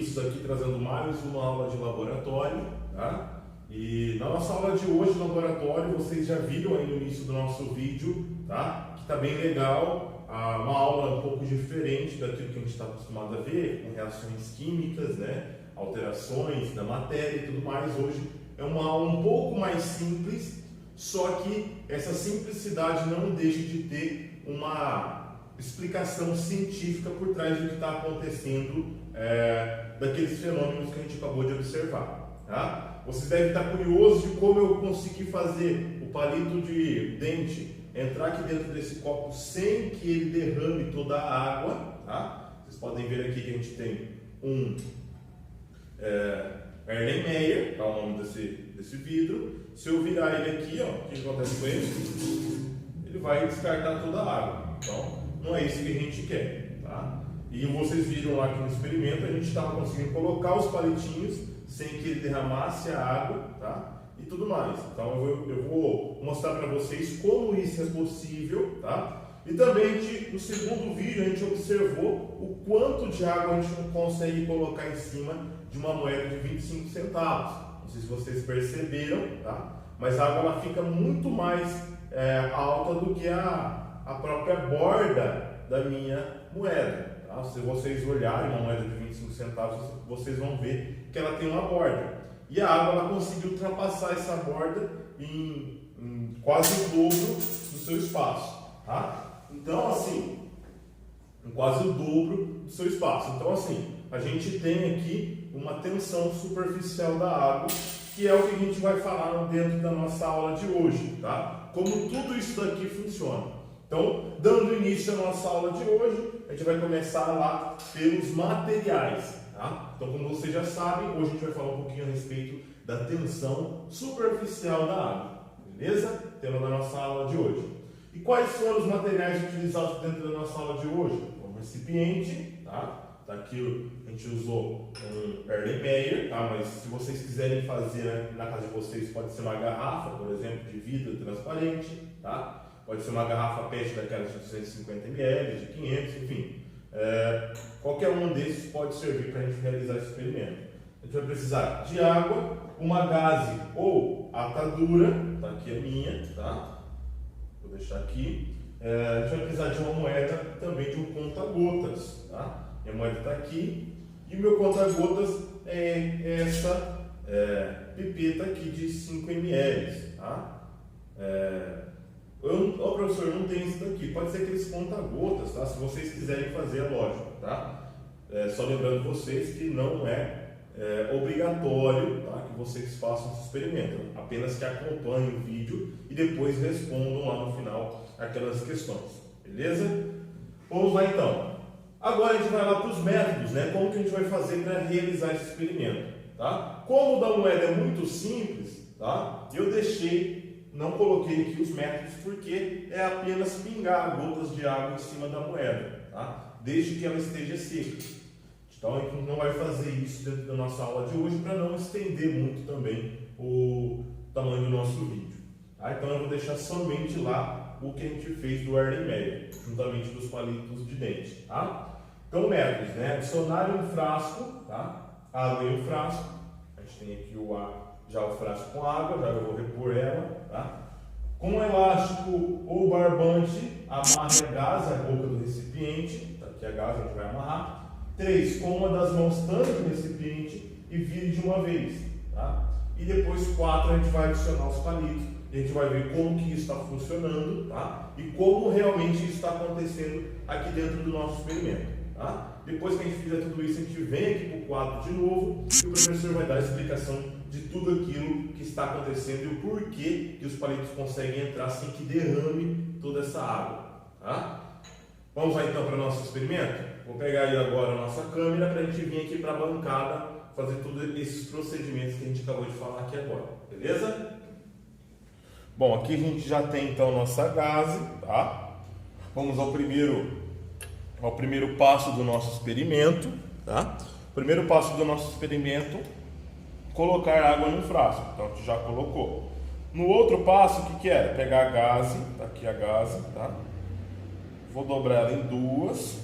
início aqui trazendo mais uma aula de laboratório, tá? E na nossa aula de hoje de laboratório, vocês já viram aí no início do nosso vídeo, tá? Que tá bem legal, uma aula um pouco diferente daquilo que a gente está acostumado a ver, com reações químicas, né? Alterações da matéria e tudo mais. Hoje é uma aula um pouco mais simples, só que essa simplicidade não deixa de ter uma explicação científica por trás do que está acontecendo, daqueles fenômenos que a gente acabou de observar, tá? Vocês devem estar curiosos de como eu consegui fazer o palito de dente entrar aqui dentro desse copo sem que ele derrame toda a água, tá? Vocês podem ver aqui que a gente tem um Erlenmeyer, tá o nome desse vidro. Se eu virar ele aqui, ó, o que acontece com ele? Ele vai descartar toda a água. Então, não é isso que a gente quer, tá? E vocês viram lá que no experimento a gente estava conseguindo colocar os palitinhos sem que ele derramasse a água, tá? E tudo mais. Então eu vou mostrar para vocês como isso é possível, tá? E também no segundo vídeo a gente observou o quanto de água a gente consegue colocar em cima de uma moeda de 25 centavos. Não sei se vocês perceberam, tá? Mas a água ela fica muito mais alta do que a própria borda da minha moeda. Tá? Se vocês olharem uma moeda de 25 centavos, vocês vão ver que ela tem uma borda. E a água ela conseguiu ultrapassar essa borda em quase o dobro do seu espaço. Tá? Então, assim, em quase o dobro do seu espaço. Então, assim, a gente tem aqui uma tensão superficial da água, que é o que a gente vai falar dentro da nossa aula de hoje, tá? Como tudo isso daqui funciona. Então, dando início à nossa aula de hoje, a gente vai começar lá pelos materiais, tá? Então, como vocês já sabem, hoje a gente vai falar um pouquinho a respeito da tensão superficial da água, beleza? Tema da nossa aula de hoje. E quais foram os materiais utilizados dentro da nossa aula de hoje? Um recipiente, tá? Aqui a gente usou um Erlenmeyer, tá? Mas se vocês quiserem fazer na casa de vocês, pode ser uma garrafa, por exemplo, de vidro transparente, tá? Pode ser uma garrafa PET daquelas de 250 ml, de 500, enfim. Qualquer um desses pode servir para a gente realizar esse experimento. A gente vai precisar de água, uma gaze ou atadura, tá? Aqui a minha, tá? Vou deixar aqui. A gente vai precisar de uma moeda também de um conta-gotas, tá? Minha moeda está aqui e o meu conta-gotas é essa pipeta aqui de 5 ml, tá? Professor, eu não tenho isso daqui. Pode ser aqueles conta-gotas, tá? Se vocês quiserem fazer, é lógico, tá? Só lembrando vocês que não é obrigatório, tá? Que vocês façam esse experimento, apenas que acompanhem o vídeo e depois respondam lá no final aquelas questões, beleza? Vamos lá então. Agora a gente vai lá para os métodos, né? Como que a gente vai fazer para realizar esse experimento, tá? Como o da moeda é muito simples, tá? Eu não coloquei aqui os métodos porque é apenas pingar gotas de água em cima da moeda, tá? Desde que ela esteja seca. Então a gente não vai fazer isso dentro da nossa aula de hoje para não estender muito também o tamanho do nosso vídeo, tá? Então eu vou deixar somente lá o que a gente fez do Erlenmeyer, juntamente dos palitos de dente, tá? Então, métodos, né? Adicionar um frasco, tá? Água em um frasco. A gente tem aqui já o frasco com água, já eu vou repor ela, tá? Com um elástico ou barbante, amarre a gaze, a boca do recipiente, tá? Aqui a gaze a gente vai amarrar. 3. Com uma das mãos tampe o recipiente e vire de uma vez, tá? E depois 4, a gente vai adicionar os palitos. A gente vai ver como que isso está funcionando, tá? E como realmente isso está acontecendo aqui dentro do nosso experimento, tá? Depois que a gente fizer tudo isso, a gente vem aqui para o quadro de novo e o professor vai dar a explicação de tudo aquilo que está acontecendo e o porquê que os palitos conseguem entrar sem que derrame toda essa água, tá? Vamos lá então para o nosso experimento? Vou pegar aí agora a nossa câmera para a gente vir aqui para a bancada fazer todos esses procedimentos que a gente acabou de falar aqui agora, beleza? Bom, aqui a gente já tem então nossa gaze, tá? Vamos ao primeiro passo do nosso experimento, tá? Primeiro passo do nosso experimento, colocar água no frasco. Então a gente já colocou. No outro passo, o que é? Pegar a gaze, tá aqui a gaze, tá? Vou dobrar ela em duas.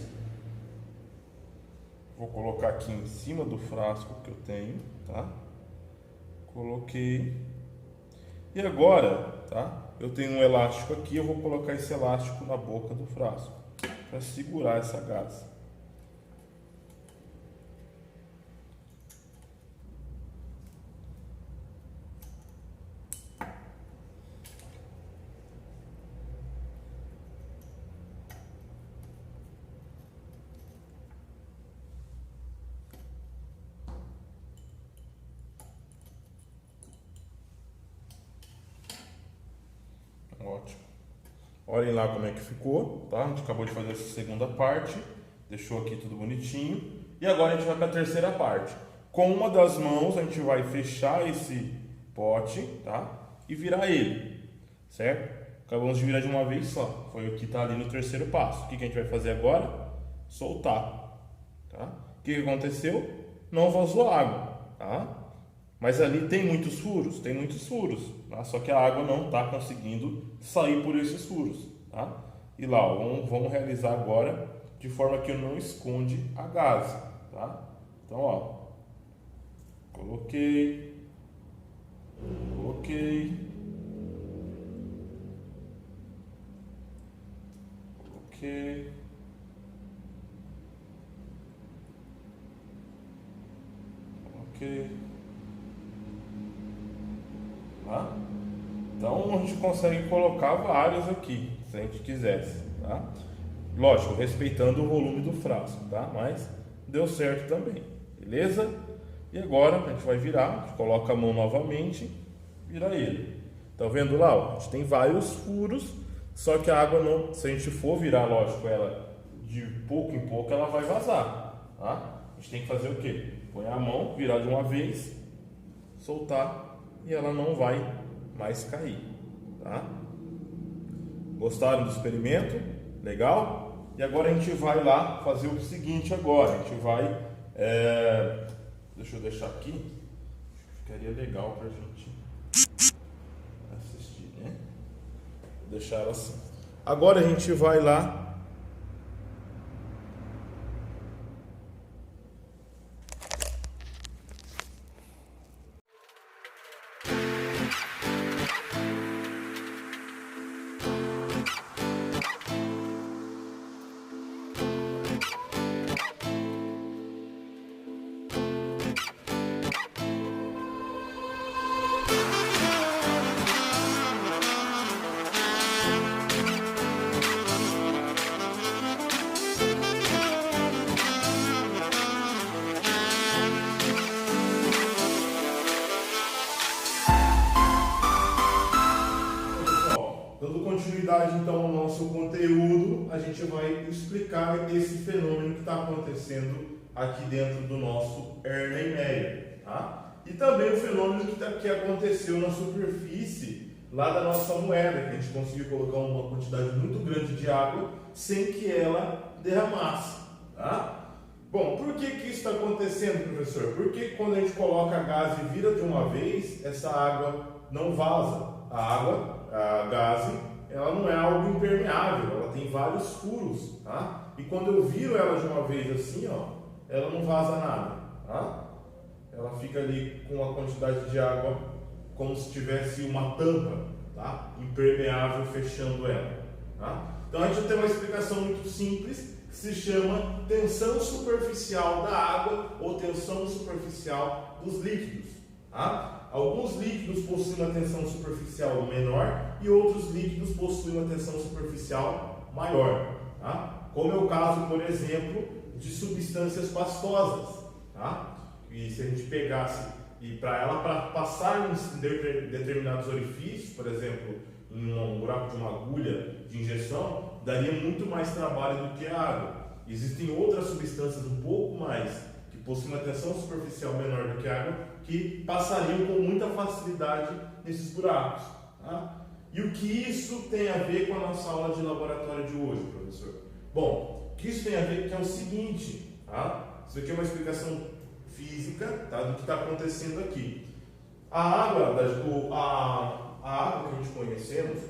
Vou colocar aqui em cima do frasco que eu tenho, tá? Coloquei. E agora, tá? Eu tenho um elástico aqui, eu vou colocar esse elástico na boca do frasco para segurar essa gás. Ótimo. Olhem lá como é que ficou, tá? A gente acabou de fazer essa segunda parte, deixou aqui tudo bonitinho. E agora a gente vai para a terceira parte. Com uma das mãos a gente vai fechar esse pote, tá? E virar ele, certo? Acabamos de virar de uma vez só. Foi o que está ali no terceiro passo. O que a gente vai fazer agora? Soltar, tá? O que aconteceu? Não vazou água, tá? Mas ali tem muitos furos? Tem muitos furos, tá? Só que a água não está conseguindo sair por esses furos, tá? E lá, ó, vamos realizar agora de forma que não esconde a gás, tá? Então, ó, coloquei, coloquei, tá? Então a gente consegue colocar vários aqui, se a gente quisesse, tá? Lógico, respeitando o volume do frasco, tá? Mas deu certo também, beleza? E agora a gente vai virar, a gente coloca a mão novamente, vira ele. Tá vendo lá? Ó? A gente tem vários furos, só que a água não, se a gente for virar, lógico, ela de pouco em pouco ela vai vazar, tá? A gente tem que fazer o quê? Põe a mão, virar de uma vez, soltar e ela não vai mais cair, tá? Gostaram do experimento? Legal? E agora a gente vai lá fazer o seguinte agora, a gente vai, deixa eu deixar aqui, acho que ficaria legal pra gente assistir, né? Vou deixar ela assim. Agora a gente vai lá continuidade então ao nosso conteúdo, a gente vai explicar esse fenômeno que está acontecendo aqui dentro do nosso Erlenmeyer, tá? E também o fenômeno que aconteceu na superfície lá da nossa moeda, que a gente conseguiu colocar uma quantidade muito grande de água sem que ela derramasse, tá? Bom, por que isso está acontecendo, professor? Porque quando a gente coloca gás e vira de uma vez, essa água não vaza. A gás, ela não é algo impermeável, ela tem vários furos, tá? E quando eu viro ela de uma vez assim, ó, ela não vaza nada, tá? Ela fica ali com a quantidade de água como se tivesse uma tampa, tá? Impermeável fechando ela, tá? Então a gente tem uma explicação muito simples que se chama tensão superficial da água ou tensão superficial dos líquidos, tá? Alguns líquidos possuem uma tensão superficial menor e outros líquidos possuem uma tensão superficial maior, tá? Como é o caso, por exemplo, de substâncias pastosas, tá? E se a gente pegasse e para ela passar em determinados orifícios, por exemplo, em um buraco de uma agulha de injeção, daria muito mais trabalho do que a água. Existem outras substâncias um pouco mais que possuem uma tensão superficial menor do que a água, que passariam com muita facilidade nesses buracos, tá? E o que isso tem a ver com a nossa aula de laboratório de hoje, professor? Bom, o que isso tem a ver é o seguinte, tá? Isso aqui é uma explicação física, tá, do que está acontecendo aqui. A água que a gente conhecemos,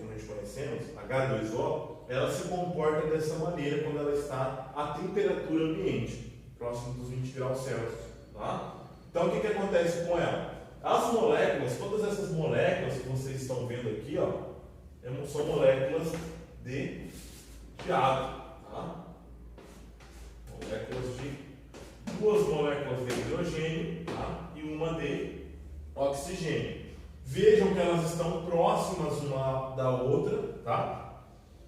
H2O, ela se comporta dessa maneira quando ela está à temperatura ambiente. próximo dos 20 graus Celsius. Tá? Então, o que acontece com ela? As moléculas, todas essas moléculas que vocês estão vendo aqui, ó, são moléculas de água. Tá? Duas moléculas de hidrogênio, tá? E uma de oxigênio. Vejam que elas estão próximas uma da outra, tá?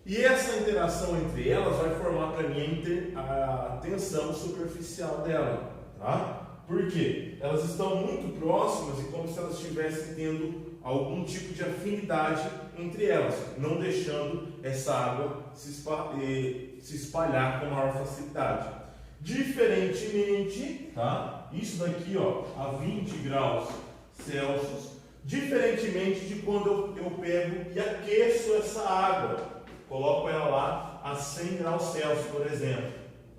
E essa interação entre elas vai formar para mim a tensão superficial dela, tá? Por quê? Elas estão muito próximas e como se elas estivessem tendo algum tipo de afinidade entre elas, não deixando essa água se espalhar com maior facilidade. Diferentemente, tá? Isso daqui, ó, a 20 graus Celsius, diferentemente de quando eu pego e aqueço essa água, coloco ela lá a 100 graus Celsius, por exemplo.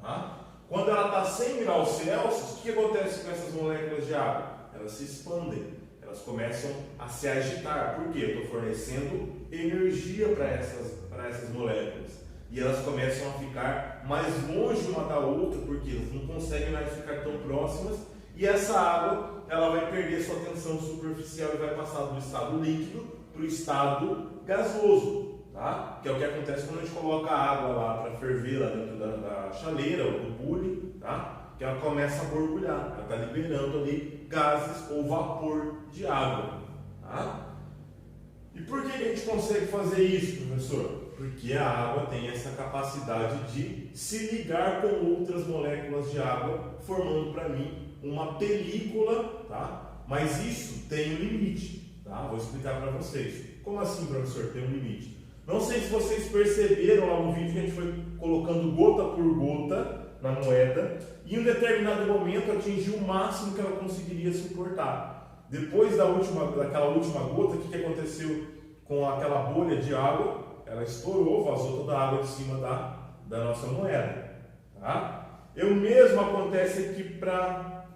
Tá? Quando ela está a 100 graus Celsius, o que acontece com essas moléculas de água? Elas se expandem, elas começam a se agitar. Por quê? Eu estou fornecendo energia para essas moléculas. E elas começam a ficar mais longe uma da outra, porque elas não conseguem mais ficar tão próximas. E essa água, ela vai perder sua tensão superficial e vai passar do estado líquido para o estado gasoso, tá? Que é o que acontece quando a gente coloca a água lá para ferver lá dentro da chaleira ou do bule, tá? Que ela começa a borbulhar, ela está liberando ali gases ou vapor de água, tá? E por que a gente consegue fazer isso, professor? Porque a água tem essa capacidade de se ligar com outras moléculas de água, formando para mim uma película, tá? Mas isso tem um limite, tá? Vou explicar para vocês. Como assim, professor, tem um limite? Não sei se vocês perceberam lá no vídeo que a gente foi colocando gota por gota na moeda e em um determinado momento atingiu o máximo que ela conseguiria suportar. Depois daquela última gota, o que aconteceu com aquela bolha de água? Ela estourou, vazou toda a água de cima da nossa moeda. Tá? O mesmo acontece aqui para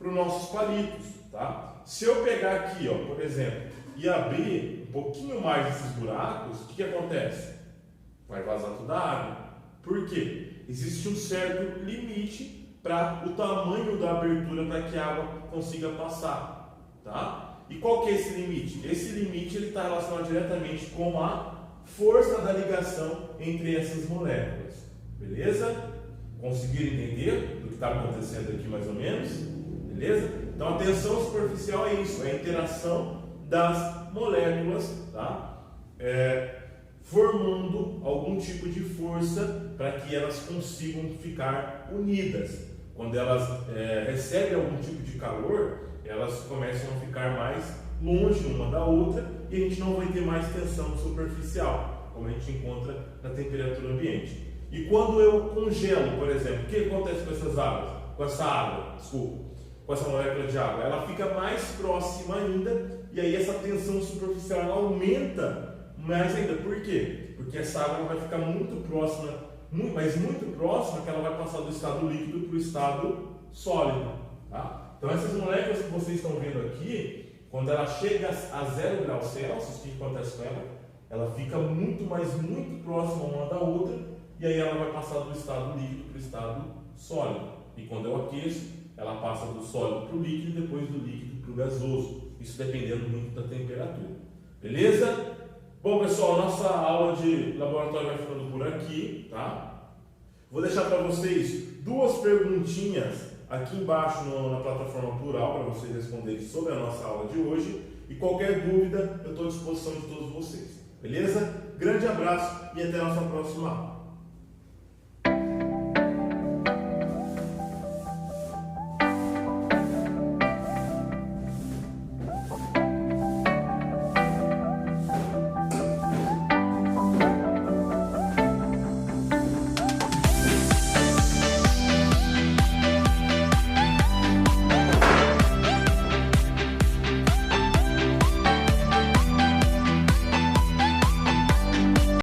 os nossos palitos. Tá? Se eu pegar aqui, ó, por exemplo, e abrir um pouquinho mais desses buracos, o que acontece? Vai vazar toda a água. Por quê? Existe um certo limite para o tamanho da abertura para que a água consiga passar. Tá? E qual que é esse limite? Esse limite está relacionado diretamente com a força da ligação entre essas moléculas. Beleza? Conseguiram entender do que está acontecendo aqui mais ou menos? Beleza? Então a tensão superficial é isso, é a interação das moléculas, tá? Formando algum tipo de força para que elas consigam ficar unidas. Quando elas recebem algum tipo de calor, elas começam a ficar mais longe uma da outra e a gente não vai ter mais tensão superficial, como a gente encontra na temperatura ambiente. E quando eu congelo, por exemplo, o que acontece com essas águas? Com essa molécula de água? Ela fica mais próxima ainda e aí essa tensão superficial ela aumenta mais ainda. Por quê? Porque essa água vai ficar muito próxima, mas muito próxima que ela vai passar do estado líquido para o estado sólido. Tá? Então essas moléculas que vocês estão vendo aqui, quando ela chega a 0 graus Celsius, o que acontece com ela? Ela fica muito próxima uma da outra e aí ela vai passar do estado líquido para o estado sólido. E quando eu aqueço, ela passa do sólido para o líquido e depois do líquido para o gasoso. Isso dependendo muito da temperatura. Beleza? Bom, pessoal, nossa aula de laboratório vai ficando por aqui, tá? Vou deixar para vocês duas perguntinhas aqui embaixo na plataforma Plural para vocês responderem sobre a nossa aula de hoje. E qualquer dúvida, eu estou à disposição de todos vocês. Beleza? Grande abraço e até a nossa próxima aula.